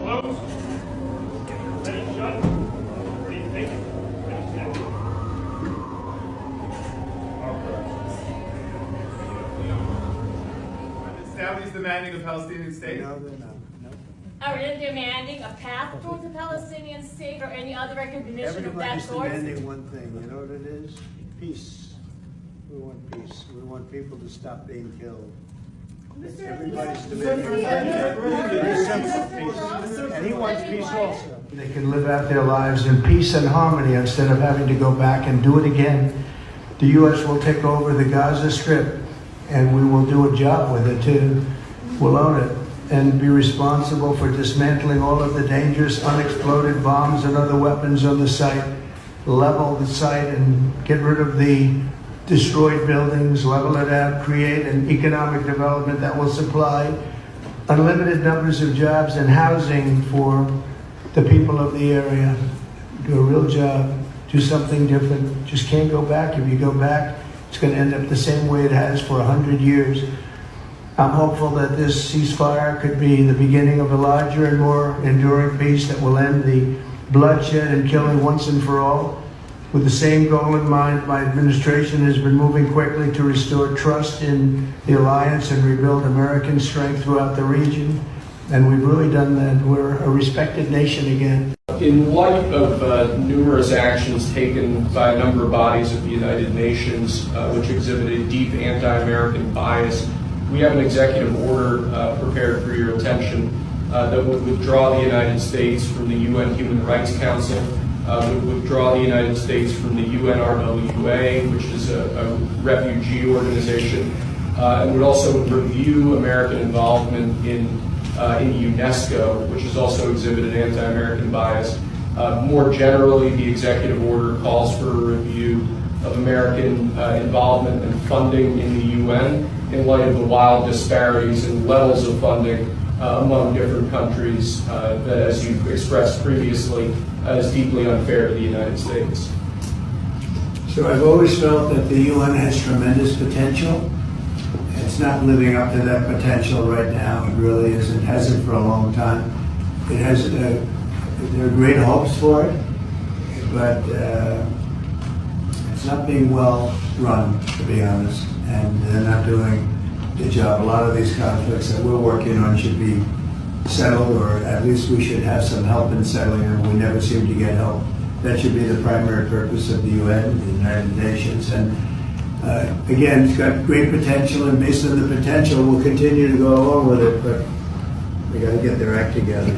Close. Ready, shut. Ready, take. Ready, set. Saudis demanding a Palestinian state? No, they're not. No. Are we demanding a path towards a Palestinian state or any other recognition of that Everybody's sort? demanding one thing. You know what it is? Peace. We want peace. We want people to stop being killed. Everybody's demanding peace. And he wants peace also. They can live out their lives in peace and harmony instead of having to go back and do it again. The U.S. will take over the Gaza Strip, and we will do a job with it too. We'll own it and be responsible for dismantling all of the dangerous unexploded bombs and other weapons on the site, level the site and get rid of the destroyed buildings, level it out, create an economic development that will supply unlimited numbers of jobs and housing for the people of the area. Do a real job, do something different. Just can't go back. If you go back, it's going to end up the same way it has for 100 years. I'm hopeful that this ceasefire could be the beginning of a larger and more enduring peace that will end the bloodshed and killing once and for all. With the same goal in mind, my administration has been moving quickly to restore trust in the alliance and rebuild American strength throughout the region. And we've really done that. We're a respected nation again. In light of numerous actions taken by a number of bodies of the United Nations, which exhibited deep anti-American bias, we have an executive order prepared for your attention that would withdraw the United States from the UN Human Rights Council, would withdraw the United States from the UNRWA, which is a refugee organization, and would also review American involvement in UNESCO, which has also exhibited anti-American bias. More generally, the executive order calls for a review of American involvement and funding in the UN in light of the wild disparities in levels of funding among different countries that, as you've expressed previously, is deeply unfair to the United States. So I've always felt that the UN has tremendous potential. It's not living up to that potential right now. It really isn't. Hasn't for a long time. It has. There are great hopes for it, but it's not being well run, to be honest. And they're not doing the job. A lot of these conflicts that we're working on should be settled, or at least we should have some help in settling them. We never seem to get help. That should be the primary purpose of the UN, the United Nations. And again, it's got great potential, and based on the potential, we'll continue to go along with it, but we got to get their act together.